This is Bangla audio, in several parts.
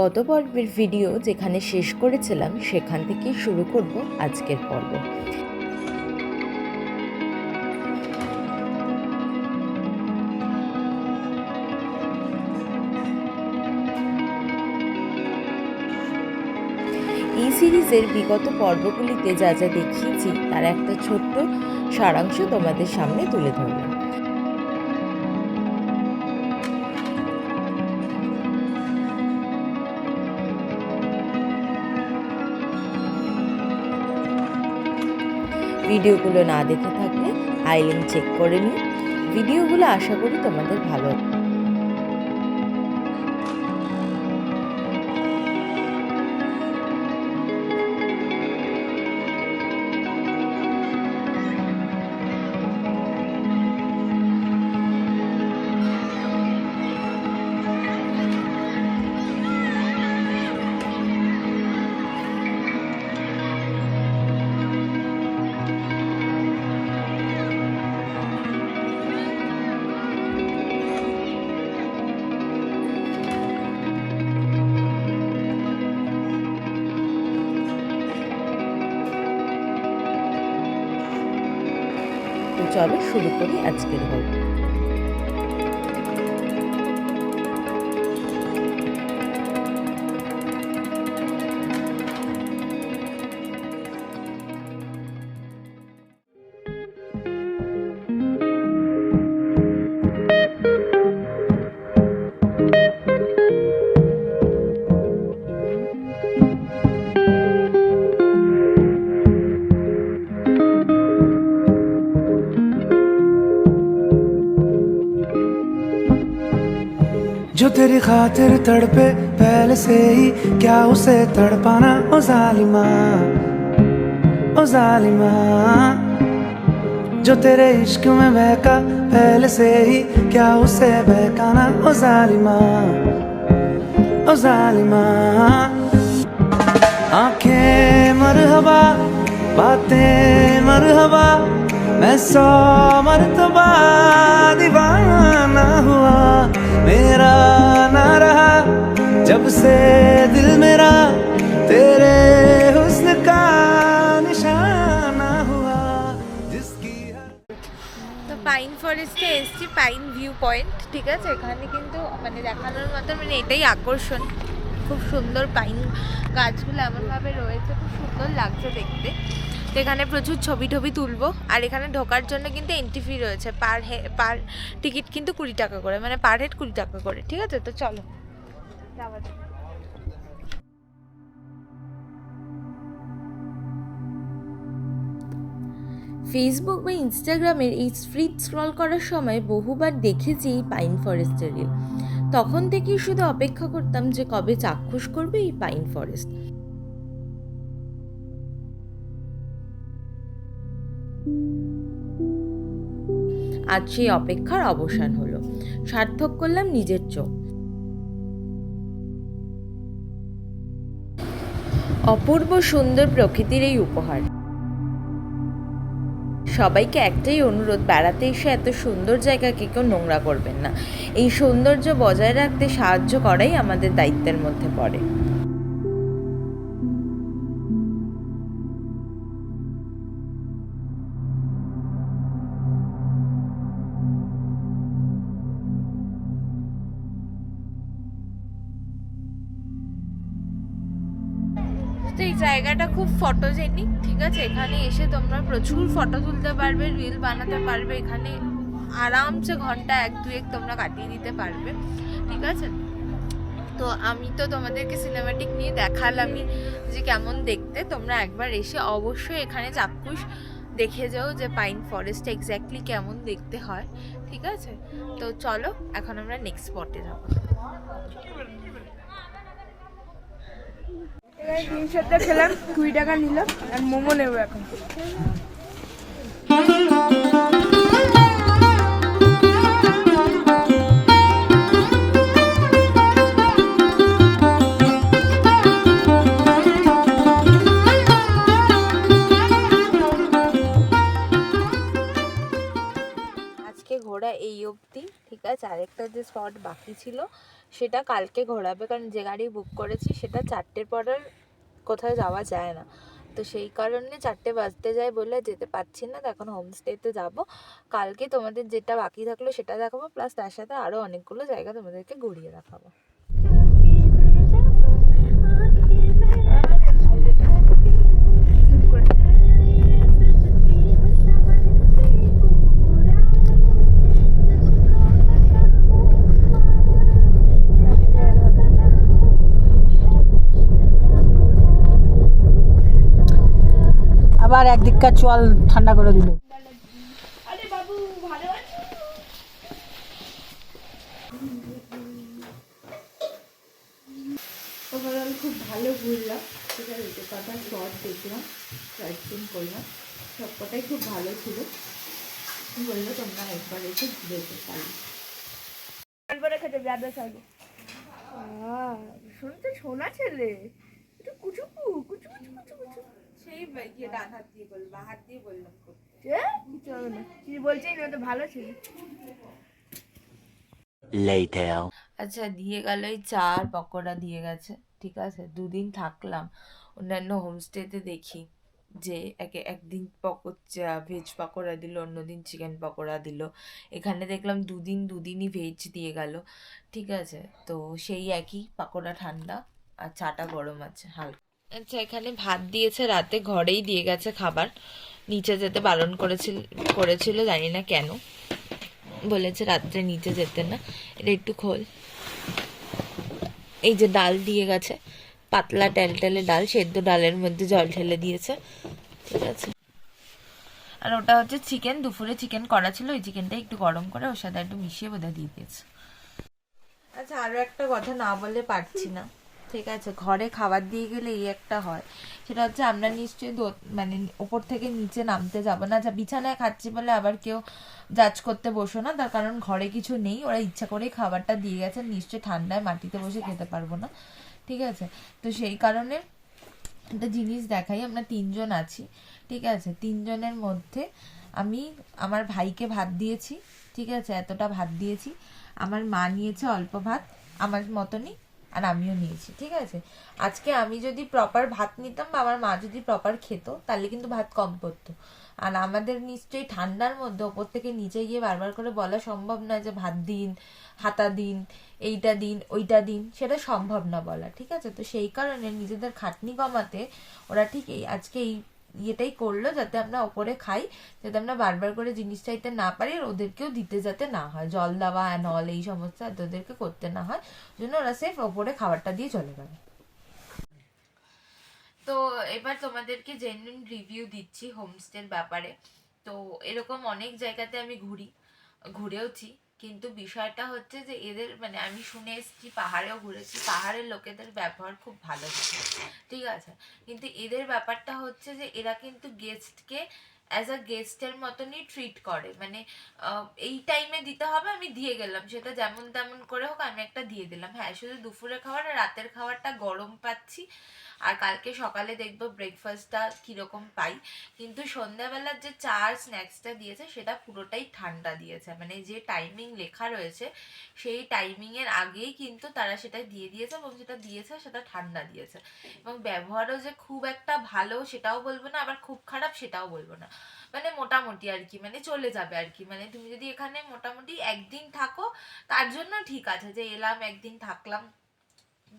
গত পর্বের ভিডিও যেখানে শেষ করেছিলাম সেখান থেকেই শুরু করব আজকের পর্ব। এই সিরিজের বিগত পর্বগুলিতে যা যা দেখিয়েছি তার একটা ছোট্ট সারাংশ তোমাদের সামনে তুলে ধরলাম। ভিডিওগুলো না দেখে থাকলে আই লিঙ্ক চেক করে নিও। ভিডিওগুলো আশা করি তোমাদের ভালো। তো চলো শুরু করি আজকের গল্প। जो तेरी खातिर तड़पे पहले से ही क्या उसे तड़पाना ओ जालिमा, ओ जालिमा। जो तेरे इश्क में बहका पहले से ही क्या उसे बहकाना ओ जालिमा, ओ जालिमा। आंखें मरहबा बातें मरहबा, मैं 100 मरतबा दीवाना हुआ। मेरा ना रहा जब से दिल मेरा तेरे हुस्न का निशाना हुआ जिसकी। তো পাইন ফরেস্টে এসছি, পাইন ভিউ পয়েন্ট, ঠিক আছে। এখানে কিন্তু মানে দেখানোর মতো মানে এটাই আকর্ষণ, খুব সুন্দর পাইন গাছগুলো এমনভাবে রয়েছে, খুব সুন্দর লাগছে দেখতে। তো এখানে প্রচুর ছবি টবি তুলবো। আর এখানে ঢোকার জন্য কিন্তু এন্ট্রি ফি রয়েছে, পার টিকিট কিন্তু 20 টাকা করে, মানে পার হেড 20 টাকা করে, ঠিক আছে। তো চলো যাওয়া যাক। ফেসবুক বা ইনস্টাগ্রামের এই ফিড স্ক্রল করার সময় বহুবার দেখেছি এই পাইন ফরেস্টের রিল। তখন থেকেই শুধু অপেক্ষা করতাম যে কবে চাক্ষুষ করবে এই পাইন ফরেস্ট। আজ সেই অপেক্ষার অবসান হলো, সার্থক করলাম নিজের চোখ। অপূর্ব সুন্দর প্রকৃতির এই উপহার। সবাইকে একটাই অনুরোধ, বেড়াতে এসে এত সুন্দর জায়গাকে কেউ নোংরা করবেন না। এই সৌন্দর্য বজায় রাখতে সাহায্য করাই আমাদের দায়িত্বের মধ্যে পড়ে। তো এই জায়গাটা খুব ফটোজেনিক, ঠিক আছে। এখানে এসে তোমরা প্রচুর ফটো তুলতে পারবে, রিল বানাতে পারবে। এখানে আরামসে ঘন্টা 1-2 তোমরা কাটিয়ে দিতে পারবে, ঠিক আছে। তো আমি তো তোমাদেরকে সিনেমাটিক নিয়ে দেখালামই যে কেমন দেখতে। তোমরা একবার এসে অবশ্যই এখানে চাক্ষুষ দেখে যাও যে পাইন ফরেস্ট এক্স্যাক্টলি কেমন দেখতে হয়, ঠিক আছে। তো চলো এখন আমরা নেক্সট স্পটে যাবো। ডিম সেদ্ধ খেলাম, 20 টাকা নিল। আর মোমো নেবো এখন। ঘোরা এই অবধি, ঠিক আছে। আরেকটা যে স্পট বাকি ছিল সেটা কালকে ঘোরাবে, কারণ যে গাড়ি বুক করেছি সেটা 4টের পর আর কোথাও যাওয়া যায় না। তো সেই কারণে 4টে বাজতে যায় বলে যেতে পারছি না। তো এখন হোমস্টেতে যাব। কালকে তোমাদের যেটা বাকি থাকলো সেটা দেখাবো, প্লাস তার সাথে আরও অনেকগুলো জায়গা তোমাদেরকে ঘুরিয়ে দেখাবো। আবার একদিককার চল ঠান্ডা করে দিল। ওভারঅল খুব ভালো ঘুরলাম, ঠিক আছে, যে কটা শর্ট দেখলাম, সার্চিং করলাম, সবকটাই খুব ভালো ছিল। বললো তোমরা একবার এসে ঘুরে যেতে পারো। তারপরে খেতে যাবে সাইডে শুনতে শোনা ছেলে একটু কুচুকু কুচু কুচু কুচু কুচু সেই ইয়ে ডান হাত দিয়ে বললাম, বাঁ হাত দিয়ে বললাম করতে। কিছু হবে না, কি বলছি না তো ভালো ছিল। আচ্ছা, দিয়ে গেল এই চা আর পকোড়া দিয়ে গেছে, ঠিক আছে। 2 দিন থাকলাম। অন্যান্য হোমস্টেতে দেখি যে একদিন ভেজ পকোড়া দিল, অন্যদিন চিকেন পকোড়া দিল। এখানে দেখলাম দুদিনই ভেজ দিয়ে গেল, ঠিক আছে। তো সেই একই পকোড়া ঠান্ডা আর চাটা গরম আছে হালকা। আচ্ছা, এখানে ভাত দিয়েছে, রাতে ঘরেই দিয়ে গেছে খাবার। নিচে যেতে বারণ করেছিল জানি না কেন, বলেছে রাত্রে নিচে যেতে না। এটা একটু খোল। এই যে ডাল দিয়ে গেছে, পাতলা টেলটেলে ডাল, সেদ্ধ ডালের মধ্যে জল ঢেলে দিয়েছে, ঠিক আছে। আর ওটা হচ্ছে চিকেন, দুপুরে চিকেন করা ছিল, ওই চিকেনটা একটু গরম করে ওর সাথে একটু মিশিয়ে বোধহয় দিয়ে দিয়েছে। আচ্ছা, আরো একটা কথা না বলে পারছি না, ঠিক আছে। ঘরে খাবার দিয়ে গেলে এই একটা হয়, সেটা হচ্ছে আমরা নিশ্চয়ই মানে ওপর থেকে নিচে নামতে যাব না। যা বিছানায় খাচ্ছি বলে আবার কেউ জাজ করতে বসো না, তার কারণ ঘরে কিছু নেই, ওরা ইচ্ছা করেই খাবারটা দিয়ে গেছে। নিশ্চয়ই ঠান্ডায় মাটিতে বসে খেতে পারবো না, ঠিক আছে। তো সেই কারণে একটা জিনিস দেখাই, আমরা 3জন আছি, ঠিক আছে। 3জনের মধ্যে আমি আমার ভাইকে ভাত দিয়েছি, ঠিক আছে, এতটা ভাত দিয়েছি। আমার মা নিয়েছে অল্প ভাত আমার মতনই, আর আমিও নিয়েছি, ঠিক আছে। আজকে আমি যদি প্রপার ভাত নিতাম বা আমার মা যদি প্রপার খেত, তাহলে কিন্তু ভাত কম পড়তো। আর আমাদের নিশ্চয়ই ঠান্ডার মধ্যে ওপর থেকে নিচে গিয়ে বারবার করে বলা সম্ভব না যে ভাত দিন, হাতা দিন, এইটা দিন, ওইটা দিন, সেটা সম্ভব না বলা, ঠিক আছে। তো সেই কারণে নিজেদের খাটনি কমাতে ওরা ঠিক আজকে এই ইয়েটাই করলো, যাতে আমরা ওপরে খাই, যাতে আমরা বারবার করে জিনিস চাইতে না পারি, আর ওদেরকেও দিতে যাতে না হয়, জল দেওয়া নল এই সমস্ত ওদেরকে করতে না হয়, জন্য ওরা সেফ ওপরে খাবারটা দিয়ে চলে গেল। তো এবার তোমাদেরকে জেনুইন রিভিউ দিচ্ছি হোমস্টের ব্যাপারে। তো এরকম অনেক জায়গাতে আমি ঘুরেওছি, কিন্তু বিষয়টা হচ্ছে যে এদের মানে আমি শুনে এসেছি, পাহাড়েও ঘুরেছি, পাহাড়ের লোকেদের ব্যবহার খুব ভালো, ঠিক আছে। কিন্তু এদের ব্যাপারটা হচ্ছে যে এরা কিন্তু গেস্টকে অ্যাজ আ গেস্টের মতনই ট্রিট করে, মানে এই টাইমে দিতে হবে আমি দিয়ে গেলাম, সেটা যেমন তেমন করে হোক আমি একটা দিয়ে দিলাম। হ্যাঁ, শুধু দুপুরে খাবার আর রাতের খাবারটা গরম পাচ্ছি, আর কালকে সকালে দেখবো ব্রেকফাস্টটা কীরকম পাই, কিন্তু সন্ধ্যাবেলার যে চা আর স্ন্যাক্সটা দিয়েছে সেটা পুরোটাই ঠান্ডা দিয়েছে, মানে যে টাইমিং লেখা রয়েছে সেই টাইমিংয়ের আগেই কিন্তু তারা সেটা দিয়ে দিয়েছে, এবং যেটা দিয়েছে সেটা ঠান্ডা দিয়েছে। এবং ব্যবহারও যে খুব একটা ভালো সেটাও বলবো না, আবার খুব খারাপ সেটাও বলবো না, মানে মোটামুটি আর কি, মানে চলে যাবে আর কি। মানে তুমি যদি এখানে মোটামুটি একদিন থাকো তার জন্য ঠিক আছে, যে এলাম একদিন থাকলাম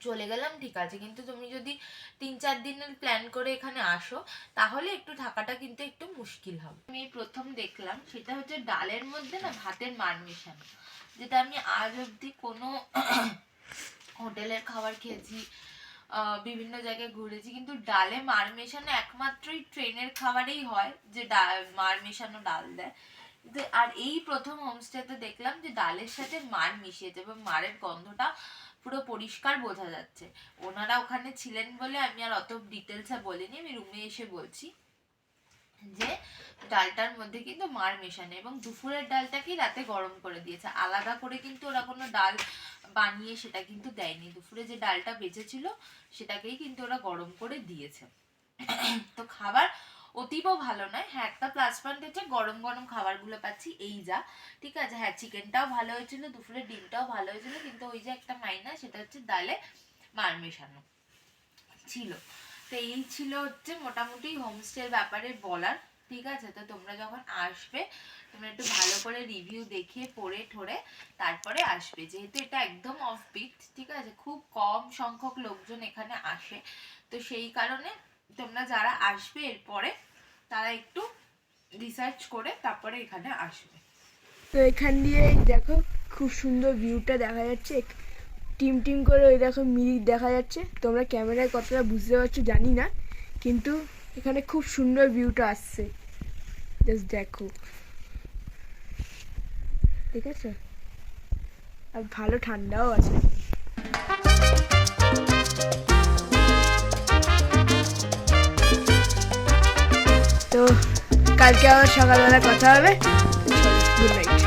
চলে গেলাম, ঠিক আছে। কিন্তু তুমি যদি 3-4 দিনের প্ল্যান করে এখানে আসো, তাহলে একটু থাকাটা কিন্তু একটু মুশকিল হবে। আমি প্রথম দেখলাম সেটা হচ্ছে ডালের মধ্যে না ভাতের মার মেশানো, যেটা আমি আজ অবধি কোনো হোটেলের খাবার খেয়েছি, বিভিন্ন জায়গায় ঘুরেছি, কিন্তু ডালে মার মেশানো একমাত্রই ট্রেনের খাবারেই হয়, যে মার মেশানো ডাল দেয়। আর এই প্রথম হোমস্টেতে দেখলাম যে ডালের সাথে মার মিশিয়েছে, এবং মারের গন্ধটা পুরো পরিষ্কার বোঝা যাচ্ছে। ওনারা ওখানে ছিলেন বলে আমি আর অত ডিটেলসে বলিনি, আমি রুমে এসে বলছি যে ডালটার মধ্যে কিন্তু মার মেশানো, এবং দুপুরের ডালটাকেই রাতে গরম করে দিয়েছে, আলাদা করে কিন্তু ওরা কোনো ডাল বানিয়ে সেটা কিন্তু দেয়নি। দুপুরে যে ডালটা বেঁচেছিল সেটাকেই কিন্তু ওরা গরম করে দিয়েছে। তো খাবার অতীব ভালো নয়। হ্যাঁ, একটা প্লাস পয়েন্ট হচ্ছে গরম গরম খাবারগুলো পাচ্ছি, এই যা। ঠিক আছে, হ্যাঁ চিকেনটাও ভালো হয়েছিল, দুপুরে ডিমটাও ভালো হয়েছিল, কিন্তু ওই যে একটা মাইনাস, সেটা হচ্ছে ডালে মার মেশানো ছিল। তো এই ছিল হচ্ছে মোটামুটি হোমস্টের ব্যাপারে বলার। ঠিক আছে, তো তোমরা যখন আসবে তোমরা একটু ভালো করে রিভিউ দেখে পড়ে ঠোরে তারপরে আসবে, যেহেতু এটা একদম অফবিট। ঠিক আছে, খুব কম সংখ্যক লোকজন এখানে আসে, তো সেই কারণে তোমরা যারা আসবে এরপরে তারা একটু রিসার্চ করে তারপরে এখানে আসবে। তো এখান দিয়ে এই দেখো খুব সুন্দর ভিউটা দেখা যাচ্ছে, টিম টিম করে ওই দেখো মিরিক দেখা যাচ্ছে। তোমরা ক্যামেরায় কতটা বুঝতে পারছো জানি না, কিন্তু এখানে খুব সুন্দর ভিউটা আসছে, জাস্ট দেখো। ঠিক আছে, আর ভালো ঠান্ডাও আছে। তো কালকে আবার সকালবেলা কথা হবে। Good night.